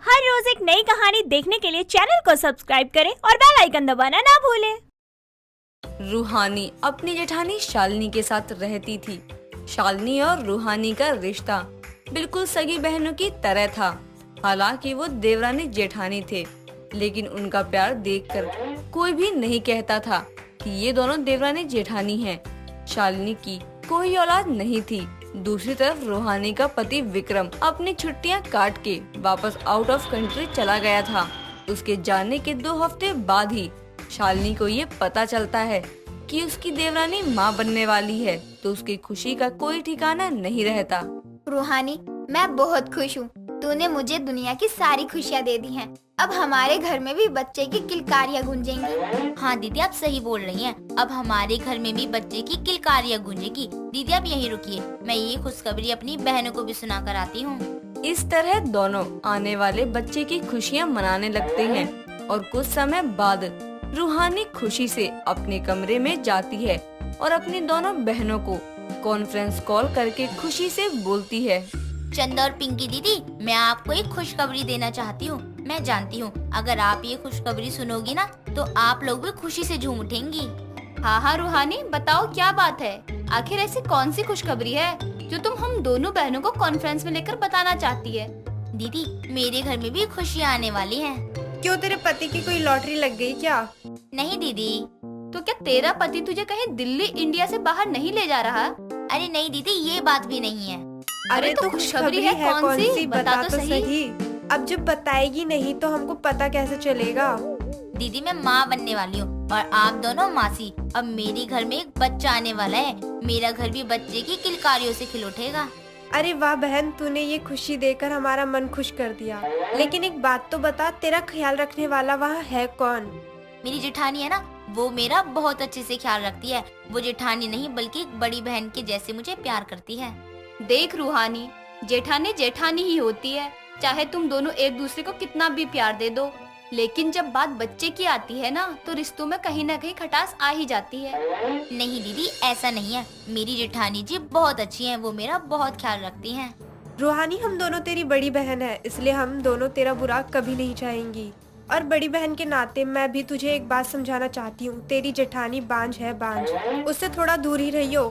हर रोज एक नई कहानी देखने के लिए चैनल को सब्सक्राइब करें और बेल आइकन दबाना ना भूलें। रूहानी अपनी जेठानी शालिनी के साथ रहती थी। शालिनी और रूहानी का रिश्ता बिल्कुल सगी बहनों की तरह था। हालांकि वो देवरानी जेठानी थे, लेकिन उनका प्यार देखकर कोई भी नहीं कहता था कि ये दोनों देवरानी जेठानी हैं। शालिनी की कोई औलाद नहीं थी। दूसरी तरफ रूहानी का पति विक्रम अपनी छुट्टियां काट के वापस आउट ऑफ कंट्री चला गया था। उसके जाने के 2 हफ्ते बाद ही शालिनी को ये पता चलता है कि उसकी देवरानी माँ बनने वाली है, तो उसकी खुशी का कोई ठिकाना नहीं रहता। रूहानी, मैं बहुत खुश हूँ। तूने मुझे दुनिया की सारी खुशियाँ दे दी हैं। अब हमारे घर में भी बच्चे की किलकारियाँ गूंजेंगी। हाँ दीदी, आप सही बोल रही हैं। अब हमारे घर में भी बच्चे की किलकारियाँ गूंजेगी। दीदी आप यहीं रुकिए, मैं ये खुशखबरी अपनी बहनों को भी सुना कर आती हूँ। इस तरह दोनों आने वाले बच्चे की खुशियाँ मनाने लगते हैं और कुछ समय बाद रूहानी खुशी से अपने कमरे में जाती है और अपनी दोनों बहनों को कॉन्फ्रेंस कॉल करके खुशी से बोलती है। चंदा और पिंकी दीदी, मैं आपको एक खुशखबरी देना चाहती हूँ। मैं जानती हूँ अगर आप ये खुशखबरी सुनोगी ना तो आप लोग भी खुशी से झूम उठेंगी। हाँ रूहानी, बताओ क्या बात है। आखिर ऐसी कौन सी खुशखबरी है जो तुम हम दोनों बहनों को कॉन्फ्रेंस में लेकर बताना चाहती है? दीदी, मेरे घर में भी खुशियाँ आने वाली हैं। क्यों, तेरे पति की कोई लॉटरी लग गई क्या? नहीं दीदी। तो क्या तेरा पति तुझे कहीं दिल्ली इंडिया से बाहर नहीं ले जा रहा? अरे नहीं दीदी, ये बात भी नहीं है। अरे तो खुशखबरी है कौन सी? बता तो सही। अब जब बताएगी नहीं तो हमको पता कैसे चलेगा? दीदी, मैं माँ बनने वाली हूँ और आप दोनों मासी। अब मेरे घर में एक बच्चा आने वाला है। मेरा घर भी बच्चे की किलकारियों से खिल उठेगा। अरे वाह बहन, तूने ये खुशी देकर हमारा मन खुश कर दिया। लेकिन एक बात तो बता, तेरा ख्याल रखने वाला वहाँ है कौन? मेरी जेठानी है ना, वो मेरा बहुत अच्छे से ख्याल रखती है। वो जेठानी नहीं बल्कि एक बड़ी बहन के जैसे मुझे प्यार करती है। देख रूहानी, जेठानी जेठानी ही होती है, चाहे तुम दोनों एक दूसरे को कितना भी प्यार दे दो। लेकिन जब बात बच्चे की आती है ना तो रिश्तों में कहीं ना कहीं खटास आ ही जाती है। नहीं दीदी, ऐसा नहीं है। मेरी जेठानी जी बहुत अच्छी हैं, वो मेरा बहुत ख्याल रखती हैं। रूहानी, हम दोनों तेरी बड़ी बहन है, इसलिए हम दोनों तेरा बुरा कभी नहीं चाहेंगी। और बड़ी बहन के नाते मैं भी तुझे एक बात समझाना चाहती हूँ। तेरी जेठानी बांझ है, बांझ। उससे थोड़ा दूर ही रहियो।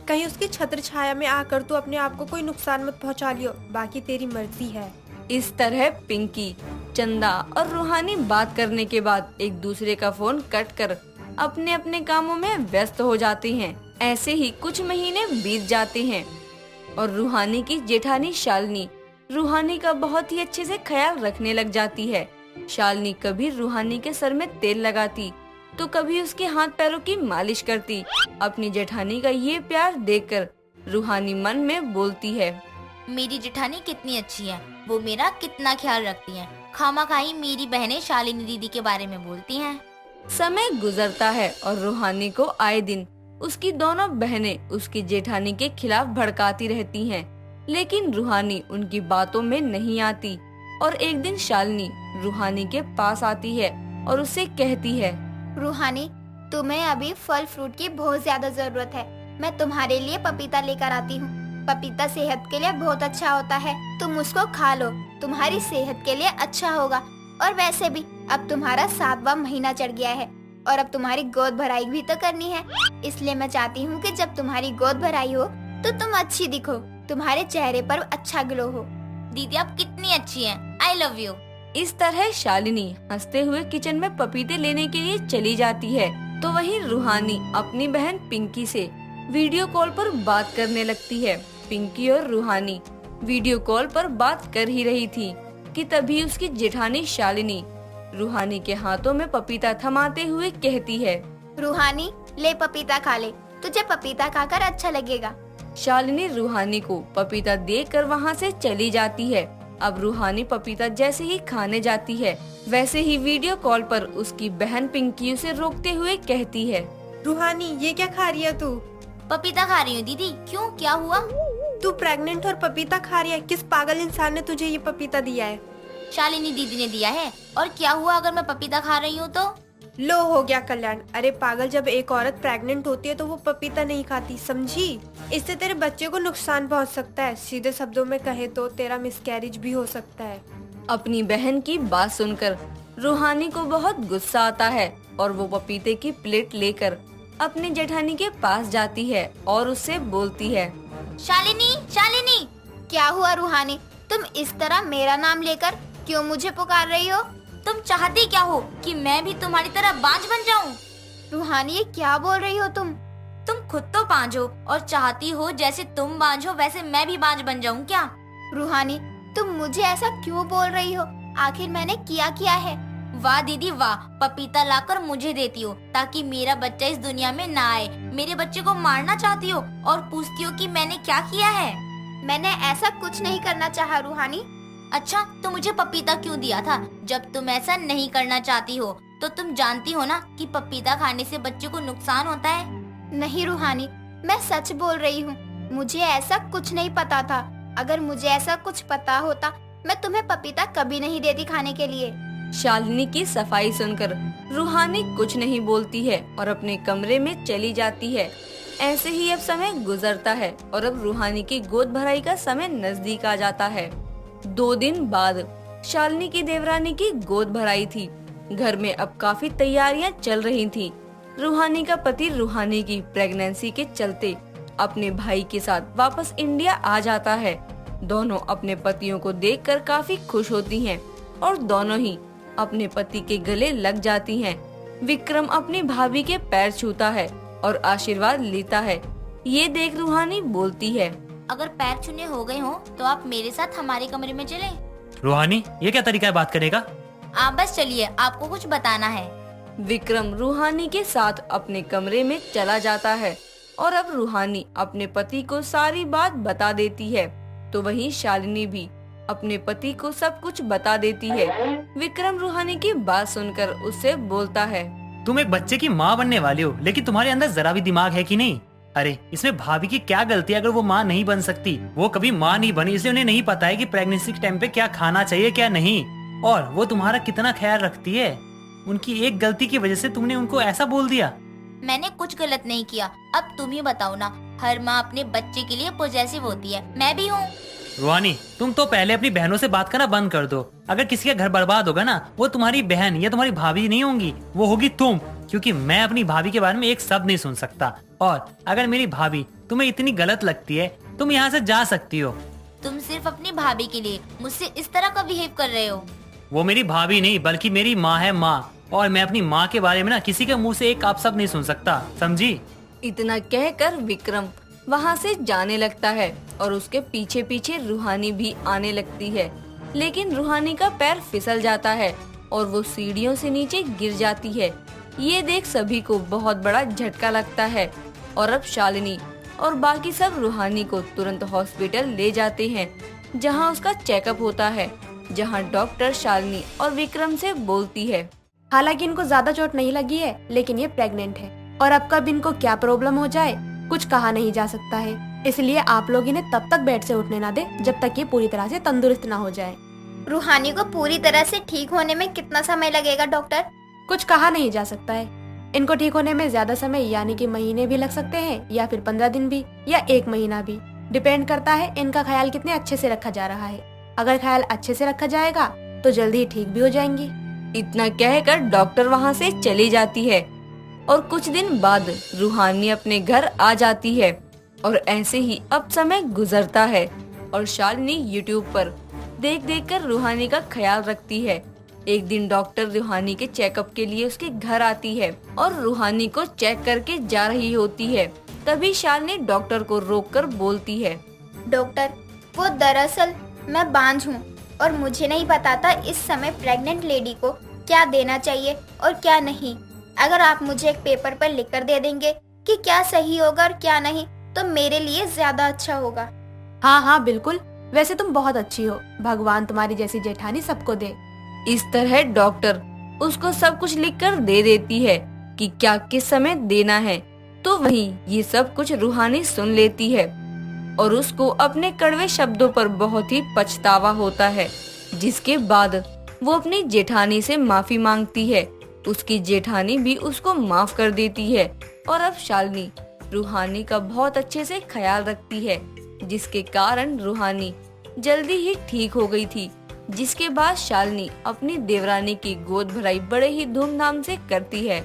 कहीं उसकी छत्र छाया में आकर तू अपने आप को कोई नुकसान मत पहुँचा लियो। बाकी तेरी मर्जी है। इस तरह पिंकी, चंदा और रूहानी बात करने के बाद एक दूसरे का फोन कट कर अपने अपने कामों में व्यस्त हो जाती हैं। ऐसे ही कुछ महीने बीत जाते हैं और रूहानी की जेठानी शालिनी रूहानी का बहुत ही अच्छे से ख्याल रखने लग जाती है। शालिनी कभी रूहानी के सर में तेल लगाती तो कभी उसके हाथ पैरों की मालिश करती। अपनी जेठानी का ये प्यार देखकर रूहानी मन में बोलती है, मेरी जेठानी कितनी अच्छी है, वो मेरा कितना ख्याल रखती हैं। खामाखाई मेरी बहनें शालिनी दीदी के बारे में बोलती हैं। समय गुजरता है और रूहानी को आए दिन उसकी दोनों बहनें उसकी जेठानी के खिलाफ भड़काती रहती हैं, लेकिन रूहानी उनकी बातों में नहीं आती। और एक दिन शालिनी रूहानी के पास आती है और उससे कहती है, रूहानी, तुम्हें अभी फल फ्रूट की बहुत ज्यादा जरूरत है। मैं तुम्हारे लिए पपीता लेकर आती हूँ। पपीता सेहत के लिए बहुत अच्छा होता है, तुम उसको खा लो, तुम्हारी सेहत के लिए अच्छा होगा। और वैसे भी अब तुम्हारा 7वां महीना चढ़ गया है और अब तुम्हारी गोद भराई भी तो करनी है। इसलिए मैं चाहती हूँ कि जब तुम्हारी गोद भराई हो तो तुम अच्छी दिखो, तुम्हारे चेहरे पर अच्छा ग्लो हो। दीदी आप कितनी अच्छी हैं, आई लव यू। इस तरह शालिनी हंसते हुए किचन में पपीते लेने के लिए चली जाती है तो वहीं रूहानी अपनी बहन पिंकी से वीडियो कॉल पर बात करने लगती है। पिंकी और रूहानी वीडियो कॉल पर बात कर ही रही थी कि तभी उसकी जेठानी शालिनी रूहानी के हाथों में पपीता थमाते हुए कहती है, रूहानी, ले पपीता खा ले, तुझे पपीता खाकर अच्छा लगेगा। शालिनी रूहानी को पपीता देकर वहाँ से चली जाती है। अब रूहानी पपीता जैसे ही खाने जाती है वैसे ही वीडियो कॉल पर उसकी बहन पिंकी उसे रोकते हुए कहती है, रूहानी, ये क्या खा रही है तू? पपीता खा रही हूँ दीदी। क्यों, क्या हुआ? तू प्रेग्नेंट और पपीता खा रही है? किस पागल इंसान ने तुझे ये पपीता दिया है? शालिनी दीदी ने दिया है। और क्या हुआ अगर मैं पपीता खा रही हूँ तो? लो, हो गया कल्याण। अरे पागल, जब एक औरत प्रेग्नेंट होती है तो वो पपीता नहीं खाती, समझी? इससे तेरे बच्चे को नुकसान पहुंच सकता है। सीधे शब्दों में कहे तो तेरा मिसकैरेज भी हो सकता है। अपनी बहन की बात सुनकर रूहानी को बहुत गुस्सा आता है और वो पपीते की प्लेट लेकर अपनी जेठानी के पास जाती है और उससे बोलती है। शालिनी, शालिनी, क्या हुआ रूहानी? तुम इस तरह मेरा नाम लेकर क्यों मुझे पुकार रही हो? तुम चाहती क्या हो कि मैं भी तुम्हारी तरह बांझ बन जाऊं? रूहानी, ये क्या बोल रही हो तुम? तुम खुद तो बांझ हो और चाहती हो जैसे तुम बांझ हो वैसे मैं भी बांझ बन जाऊं क्या? रूहानी, तुम मुझे ऐसा क्यों बोल रही हो? आखिर मैंने किया है? वाह दीदी वाह, पपीता लाकर मुझे देती हो ताकि मेरा बच्चा इस दुनिया में ना आए। मेरे बच्चे को मारना चाहती हो और पूछती हो कि मैंने क्या किया है। मैंने ऐसा कुछ नहीं करना चाहा रूहानी। अच्छा, तो मुझे पपीता क्यों दिया था? जब तुम ऐसा नहीं करना चाहती हो तो तुम जानती हो ना कि पपीता खाने से बच्चे को नुकसान होता है। नहीं रूहानी, मैं सच बोल रही हूँ। मुझे ऐसा कुछ नहीं पता था। अगर मुझे ऐसा कुछ पता होता मैं तुम्हें पपीता कभी नहीं देती खाने के लिए। शालिनी की सफाई सुनकर रूहानी कुछ नहीं बोलती है और अपने कमरे में चली जाती है। ऐसे ही अब समय गुजरता है और अब रूहानी की गोद भराई का समय नजदीक आ जाता है। 2 दिन बाद शालिनी की देवरानी की गोद भराई थी। घर में अब काफी तैयारियां चल रही थी। रूहानी का पति रूहानी की प्रेगनेंसी के चलते अपने भाई के साथ वापस इंडिया आ जाता है। दोनों अपने पतियों को देखकर काफी खुश होती हैं और दोनों ही अपने पति के गले लग जाती हैं। विक्रम अपनी भाभी के पैर छूता है और आशीर्वाद लेता है। ये देख रूहानी बोलती है। अगर पैर छूने हो गए हो तो आप मेरे साथ हमारे कमरे में चलें। रूहानी, ये क्या तरीका है बात करने का? आप बस चलिए, आपको कुछ बताना है। विक्रम रूहानी के साथ अपने कमरे में चला जाता है और अब रूहानी अपने पति को सारी बात बता देती है। तो वहीं शालिनी भी अपने पति को सब कुछ बता देती है। विक्रम रूहानी की बात सुनकर उससे बोलता है। तुम एक बच्चे की माँ बनने वाली हो, लेकिन तुम्हारे अंदर जरा भी दिमाग है कि नहीं? अरे इसमें भाभी की क्या गलती है? अगर वो माँ नहीं बन सकती, वो कभी माँ नहीं बनी, इसलिए उन्हें नहीं पता है कि प्रेगनेंसी के टाइम पे क्या खाना चाहिए क्या नहीं, और वो तुम्हारा कितना ख्याल रखती है। उनकी एक गलती की वजह से तुमने उनको ऐसा बोल दिया। मैंने कुछ गलत नहीं किया। अब तुम ही बताओ ना, हर माँ अपने बच्चे के लिए पॉजेसिव होती है, मैं भी हूँ। रूहानी, तुम तो पहले अपनी बहनों से बात करना बंद कर दो। अगर किसी का घर बर्बाद होगा ना, वो तुम्हारी बहन या तुम्हारी भाभी नहीं होंगी, वो होगी तुम। क्योंकि मैं अपनी भाभी के बारे में एक शब्द नहीं सुन सकता। और अगर मेरी भाभी तुम्हें इतनी गलत लगती है, तुम यहाँ से जा सकती हो। तुम सिर्फ अपनी भाभी के लिए मुझसे इस तरह का बिहेव कर रहे हो। वो मेरी भाभी नहीं बल्कि मेरी माँ है, माँ। और मैं अपनी माँ के बारे में ना किसी के मुंह से एक आप शब्द नहीं सुन सकता, समझी? इतना कहकर विक्रम वहाँ से जाने लगता है और उसके पीछे पीछे रूहानी भी आने लगती है। लेकिन रूहानी का पैर फिसल जाता है और वो सीढ़ियों से नीचे गिर जाती है। ये देख सभी को बहुत बड़ा झटका लगता है और अब शालिनी और बाकी सब रूहानी को तुरंत हॉस्पिटल ले जाते हैं, जहाँ उसका चेकअप होता है, जहाँ डॉक्टर शालिनी और विक्रम से बोलती है। हालांकि इनको ज्यादा चोट नहीं लगी है, लेकिन ये प्रेग्नेंट है और अब कब इनको क्या प्रॉब्लम हो जाए कुछ कहा नहीं जा सकता है। इसलिए आप लोग इन्हें तब तक बेड से उठने ना दे जब तक ये पूरी तरह से तंदुरुस्त ना हो जाए। रूहानी को पूरी तरह से ठीक होने में कितना समय लगेगा डॉक्टर? कुछ कहा नहीं जा सकता है। इनको ठीक होने में ज्यादा समय यानी कि महीने भी लग सकते हैं, या फिर 15 दिन भी, या 1 महीना भी। डिपेंड करता है इनका ख्याल कितने अच्छे से रखा जा रहा है। अगर ख्याल अच्छे से रखा जाएगा तो जल्दी ही ठीक भी हो जाएंगी। इतना कहकर डॉक्टर वहाँ से चली जाती है और कुछ दिन बाद रूहानी अपने घर आ जाती है। और ऐसे ही अब समय गुजरता है और शालिनी यूट्यूब पर देख देख कर रूहानी का ख्याल रखती है। एक दिन डॉक्टर रूहानी के चेकअप के लिए उसके घर आती है और रूहानी को चेक करके जा रही होती है। तभी शालिनी डॉक्टर को रोककर बोलती है। डॉक्टर, वो दरअसल मैं बांझ हूँ और मुझे नहीं पता था इस समय प्रेग्नेंट लेडी को क्या देना चाहिए और क्या नहीं। अगर आप मुझे एक पेपर पर लिख कर दे देंगे कि क्या सही होगा और क्या नहीं, तो मेरे लिए ज्यादा अच्छा होगा। हाँ हाँ बिल्कुल, वैसे तुम बहुत अच्छी हो, भगवान तुम्हारी जैसी जेठानी सबको दे। इस तरह डॉक्टर उसको सब कुछ लिखकर दे देती है कि क्या किस समय देना है। तो वहीं ये सब कुछ रूहानी सुन लेती है और उसको अपने कड़वे शब्दों पर बहुत ही पछतावा होता है, जिसके बाद वो अपनी जेठानी से माफी मांगती है। उसकी जेठानी भी उसको माफ कर देती है और अब शालिनी रूहानी का बहुत अच्छे से ख्याल रखती है, जिसके कारण रूहानी जल्दी ही ठीक हो गई थी जिसके बाद शालिनी अपनी देवरानी की गोद भराई बड़े ही धूमधाम से करती है।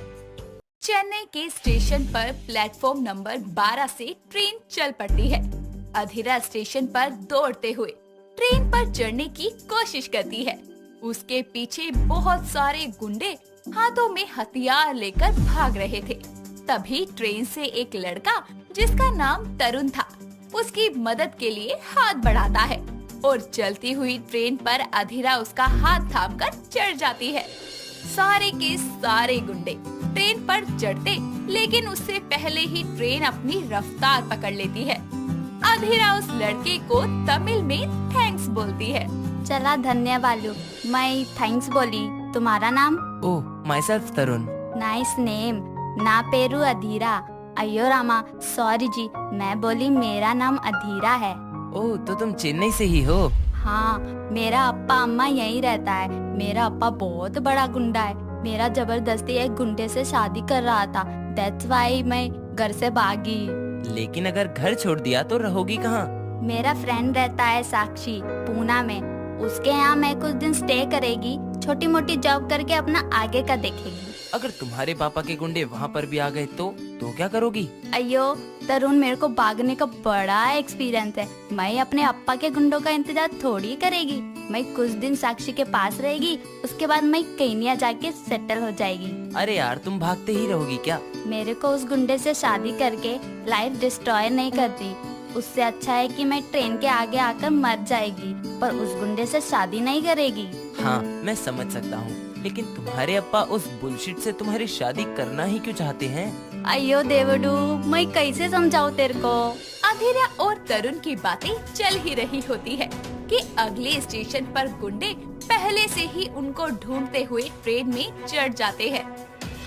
चेन्नई के स्टेशन पर प्लेटफॉर्म नंबर 12 से ट्रेन चल पड़ती है। अधीरा स्टेशन पर दौड़ते हुए ट्रेन पर चढ़ने की कोशिश करती है। उसके पीछे बहुत सारे गुंडे हाथों में हथियार लेकर भाग रहे थे। तभी ट्रेन से एक लड़का जिसका नाम तरुण था उसकी मदद के लिए हाथ बढ़ाता है और चलती हुई ट्रेन पर अधीरा उसका हाथ थामकर चढ़ जाती है। सारे के सारे गुंडे ट्रेन पर चढ़ते लेकिन उससे पहले ही ट्रेन अपनी रफ्तार पकड़ लेती है। अधीरा उस लड़के को तमिल में थैंक्स बोलती है। चला धन्यवाद, मैं थैंक्स बोली। तुम्हारा नाम? Oh, myself Tarun. Nice name. ना पेरू अधीरा। अयो रामा, सॉरी जी, मैं बोली मेरा नाम अधीरा है। ओह, तो तुम चेन्नई से ही हो? हाँ, मेरा अप्पा अम्मा यहीं रहता है। मेरा अप्पा बहुत बड़ा गुंडा है। मेरा जबरदस्ती एक गुंडे से शादी कर रहा था, दैट्स व्हाई मैं घर से भागी। लेकिन अगर घर छोड़ दिया तो रहोगी कहाँ? मेरा फ्रेंड रहता है साक्षी, पूना में। उसके यहाँ मैं कुछ दिन स्टे करेगी, छोटी मोटी जॉब करके अपना आगे का देखेगी। अगर तुम्हारे पापा के गुंडे वहाँ पर भी आ गए तो क्या करोगी? अयो तरुण, मेरे को भागने का बड़ा एक्सपीरियंस है। मैं अपने अप्पा के गुंडों का इंतजार थोड़ी करेगी। मैं कुछ दिन साक्षी के पास रहेगी, उसके बाद मैं केन्या जाके सेटल हो जाएगी। अरे यार, तुम भागते ही रहोगी क्या? मेरे को उस गुंडे से शादी करके लाइफ डिस्ट्रॉय नहीं करती। उससे अच्छा है कि मैं ट्रेन के आगे आकर मर जाएगी, पर उस गुंडे से शादी नहीं करेगी। हाँ, मैं समझ सकता हूँ, लेकिन तुम्हारे अप्पा उस बुलशिट से तुम्हारी शादी करना ही क्यों चाहते हैं? अयो देवडू, मैं कैसे समझाऊं तेरे को? अधीरा और तरुण की बातें चल ही रही होती है कि अगले स्टेशन पर गुंडे पहले से ही उनको ढूंढते हुए ट्रेन में चढ़ जाते हैं।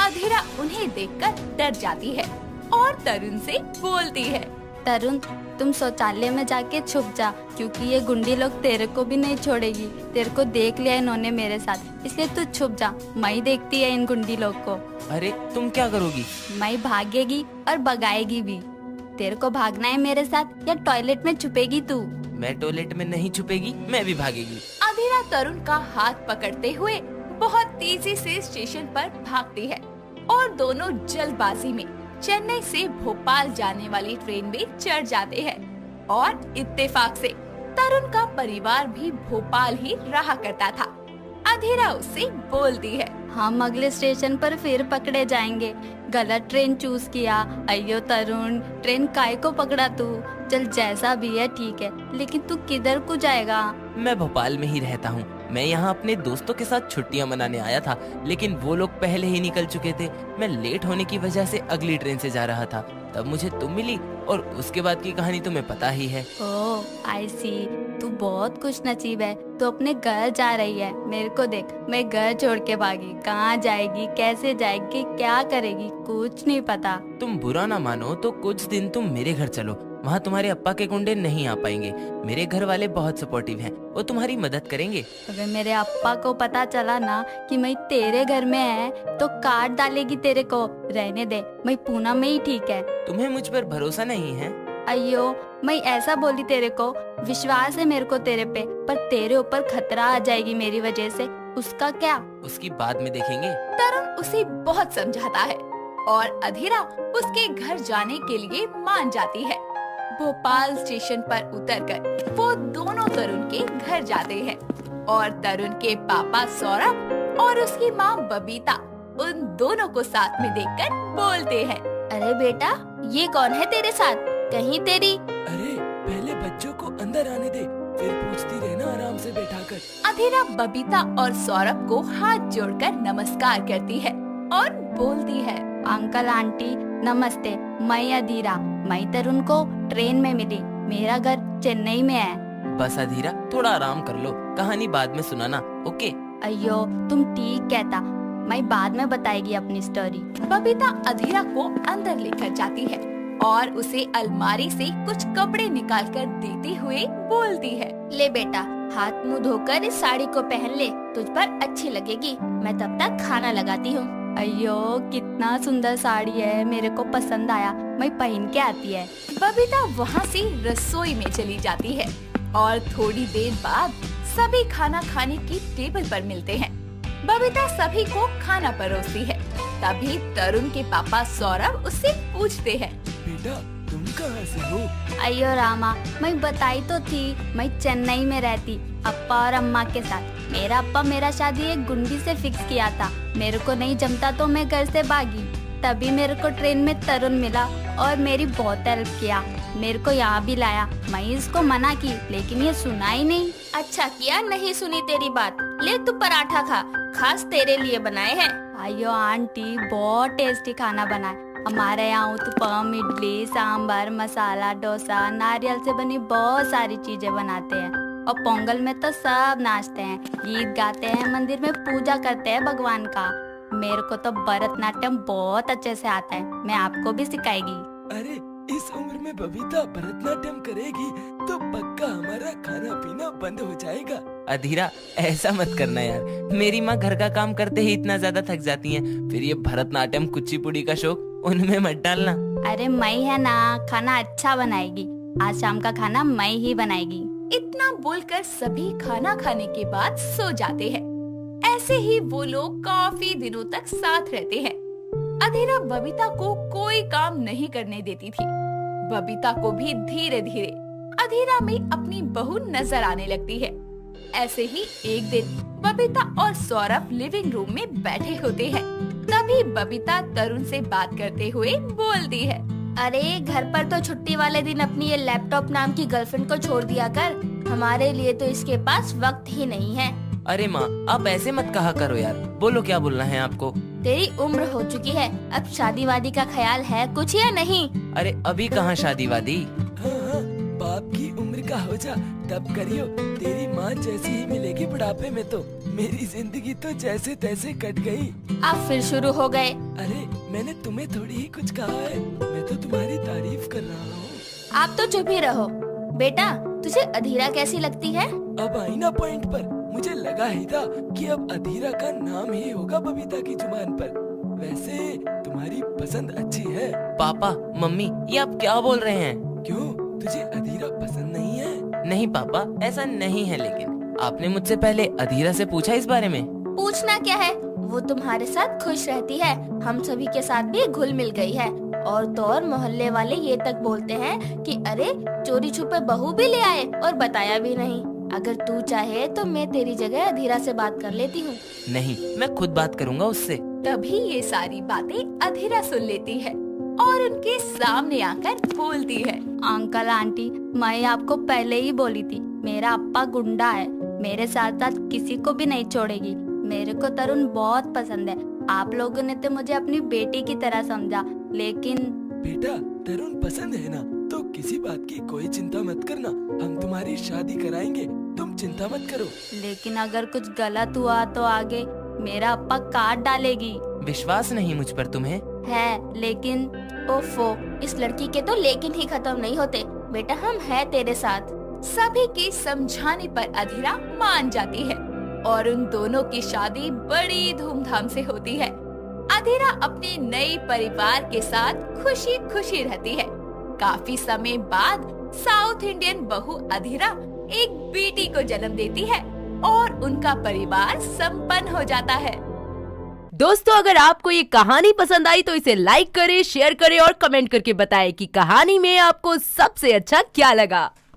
अधीरा उन्हें देखकर डर जाती है और तरुण से बोलती है, तरुण, तुम शौचालय में जाके छुप जा, क्योंकि ये गुंडी लोग तेरे को भी नहीं छोड़ेगी। तेरे को देख लिया इन्होंने मेरे साथ, इसलिए तू छुप जा। मैं देखती है इन गुंडी लोग को। अरे तुम क्या करोगी? मैं भागेगी और भगाएगी भी। तेरे को भागना है मेरे साथ या टॉयलेट में छुपेगी तू? मैं टॉयलेट में नहीं छुपेगी, मैं भी भागेगी। अधीरा तरुण का हाथ पकड़ते हुए बहुत तेजी से स्टेशन पर भागती है और दोनों जल्दबाजी में चेन्नई से भोपाल जाने वाली ट्रेन में चढ़ जाते हैं। और इत्तेफाक से तरुण का परिवार भी भोपाल ही रहा करता था। अधीरा उससे बोलती है, हम अगले स्टेशन पर फिर पकड़े जाएंगे। गलत ट्रेन चूज किया। अयो तरुण, ट्रेन काय को पकड़ा तू? चल जैसा भी है ठीक है, लेकिन तू किधर को जाएगा? मैं भोपाल में ही रहता हूँ। मैं यहाँ अपने दोस्तों के साथ छुट्टियाँ मनाने आया था, लेकिन वो लोग पहले ही निकल चुके थे। मैं लेट होने की वजह से अगली ट्रेन से जा रहा था, तब मुझे तुम मिली और उसके बाद की कहानी तुम्हें पता ही है। ओह आई सी, तू बहुत खुश नसीब है। तू अपने घर जा रही है। मेरे को देख, मैं घर छोड़ के भागी। कहाँ जाएगी, कैसे जाएगी, क्या करेगी, कुछ नहीं पता। तुम बुरा ना मानो तो कुछ दिन तुम मेरे घर चलो, वहाँ तुम्हारे अप्पा के गुंडे नहीं आ पाएंगे। मेरे घर वाले बहुत सपोर्टिव हैं, वो तुम्हारी मदद करेंगे। अगर मेरे अप्पा को पता चला ना कि मैं तेरे घर में है तो काट डालेगी तेरे को। रहने दे, मैं पूना में ही ठीक है। तुम्हें मुझ पर भरोसा नहीं है? अयो, मैं ऐसा बोली तेरे को, विश्वास है मेरे को तेरे पे, पर तेरे ऊपर खतरा आ जाएगी मेरी वजह से। उसका क्या? उसकी बाद में देखेंगे। तरुण उसे बहुत समझाता है और अधीरा उसके घर जाने के लिए मान जाती है। भोपाल स्टेशन पर उतरकर वो दोनों तरुण के घर जाते हैं और तरुण के पापा सौरभ और उसकी माँ बबीता उन दोनों को साथ में देखकर बोलते हैं, अरे बेटा, ये कौन है तेरे साथ? कहीं तेरी? अरे पहले बच्चों को अंदर आने दे, फिर पूछती रहना आराम से बैठाकर। अधीरा बबीता और सौरभ को हाथ जोड़कर नमस्कार करती है और बोलती है, अंकल आंटी नमस्ते, मैं अधीरा। मैं तरुण को ट्रेन में मिली। मेरा घर चेन्नई में है। बस अधीरा, थोड़ा आराम कर लो, कहानी बाद में सुनाना, ओके? अयो तुम ठीक कहता, मैं बाद में बताएगी अपनी स्टोरी। बबीता अधीरा को अंदर लेकर जाती है और उसे अलमारी से कुछ कपड़े निकालकर देते हुए बोलती है, ले बेटा, हाथ मुंह धोकर इस साड़ी को पहन ले, तुझ पर अच्छी लगेगी। मैं तब तक खाना लगाती हूँ। अयो कितना सुंदर साड़ी है, मेरे को पसंद आया, मैं पहन के आती है। बबीता वहाँ से रसोई में चली जाती है और थोड़ी देर बाद सभी खाना खाने की टेबल पर मिलते हैं। बबीता सभी को खाना परोसती है। तभी तरुण के पापा सौरभ उससे पूछते हैं, बेटा तुम कहाँ से हो? अयो रामा, मैं बताई तो थी, मैं चेन्नई में रहती अप्पा और अम्मा के साथ। मेरा अप्पा मेरा शादी एक गुंडी से फिक्स किया था। मेरे को नहीं जमता तो मैं घर से भागी। तभी मेरे को ट्रेन में तरुण मिला और मेरी बहुत हेल्प किया। मेरे को यहाँ भी लाया। मैं इसको मना की लेकिन ये सुना ही नहीं। अच्छा किया नहीं सुनी तेरी बात। ले तू पराठा खा, खास तेरे लिए बनाए हैं। अयो आंटी, बहुत टेस्टी खाना बनाए। हमारे यहाँ उत्पम, इडली, सांभर, मसाला डोसा, नारियल से बनी बहुत सारी चीजें बनाते हैं। और पोंगल में तो सब नाचते हैं, गीत गाते हैं, मंदिर में पूजा करते हैं भगवान का। मेरे को तो भरतनाट्यम बहुत अच्छे से आता है, मैं आपको भी सिखाएगी। अरे इस उम्र में बबीता भरतनाट्यम करेगी तो पक्का हमारा खाना पीना बंद हो जाएगा। अधीरा ऐसा मत करना यार, मेरी माँ घर का काम करते ही इतना ज्यादा थक जाती हैं, फिर ये भरतनाट्यम कुचिपुड़ी का शौक उनमें मत डालना। अरे मैं है ना, खाना अच्छा बनाएगी। आज शाम का खाना मैं ही बनाएगी। इतना बोलकर सभी खाना खाने के बाद सो जाते हैं। ऐसे ही वो लोग काफी दिनों तक साथ रहते हैं। अधीरा बबीता को कोई काम नहीं करने देती थी। बबीता को भी धीरे धीरे अधीरा में अपनी बहू नजर आने लगती है। ऐसे ही एक दिन बबीता और सौरभ लिविंग रूम में बैठे होते हैं। तभी बबीता तरुण से बात करते हुए बोलती है, अरे घर पर तो छुट्टी वाले दिन अपनी ये लैपटॉप नाम की गर्लफ्रेंड को छोड़ दिया कर। हमारे लिए तो इसके पास वक्त ही नहीं है। अरे माँ आप ऐसे मत कहा करो यार, बोलो क्या बोलना है आपको। तेरी उम्र हो चुकी है, अब शादी वादी का ख्याल है कुछ या नहीं? अरे अभी कहाँ शादी वादी। हाँ, बाप की उम्र का हो जा तब करियो। तेरी माँ जैसी ही मिलेगी बुढ़ापे में तो मेरी जिंदगी तो जैसे तैसे कट गई। आप फिर शुरू हो गए। अरे मैंने तुम्हें थोड़ी ही कुछ कहा है, मैं तो तुम्हारी तारीफ कर रहा हूँ। आप तो चुप ही रहो। बेटा तुझे अधीरा कैसी लगती है? अब आई ना पॉइंट पर। मुझे लगा ही था कि अब अधीरा का नाम ही होगा बबीता की जुबान पर। वैसे तुम्हारी पसंद अच्छी है। पापा मम्मी ये आप क्या बोल रहे हैं? क्यों, तुझे अधीरा पसंद नहीं है? नहीं पापा ऐसा नहीं है, लेकिन आपने मुझसे पहले अधीरा से पूछा इस बारे में? पूछना क्या है, वो तुम्हारे साथ खुश रहती है, हम सभी के साथ भी घुल मिल गई है। और तो और मोहल्ले वाले ये तक बोलते हैं कि अरे चोरी छुपे बहू भी ले आए और बताया भी नहीं। अगर तू चाहे तो मैं तेरी जगह अधीरा से बात कर लेती हूँ। नहीं, मैं खुद बात करूँगा उससे। तभी ये सारी बातें अधीरा सुन लेती है और उनके सामने आकर बोलती है, अंकल आंटी, मैं आपको पहले ही बोली थी, मेरा अप्पा गुंडा है, मेरे साथ साथ किसी को भी नहीं छोड़ेगी। मेरे को तरुण बहुत पसंद है। आप लोगों ने तो मुझे अपनी बेटी की तरह समझा, लेकिन बेटा तरुण पसंद है ना तो किसी बात की कोई चिंता मत करना, हम तुम्हारी शादी कराएंगे, तुम चिंता मत करो। लेकिन अगर कुछ गलत हुआ तो आगे मेरा अप्पा काट डालेगी। विश्वास नहीं मुझ पर तुम्हें? है, लेकिन ओफो, इस लड़की के तो लेकिन ही खत्म नहीं होते। बेटा हम हैं तेरे साथ। सभी के समझाने पर अधीरा मान जाती है और उन दोनों की शादी बड़ी धूमधाम से होती है। अधीरा अपने नए परिवार के साथ खुशी खुशी रहती है। काफी समय बाद साउथ इंडियन बहू अधीरा एक बेटी को जन्म देती है और उनका परिवार संपन्न हो जाता है। दोस्तों अगर आपको ये कहानी पसंद आई तो इसे लाइक करें, शेयर करें और कमेंट करके बताएं कि कहानी में आपको सबसे अच्छा क्या लगा।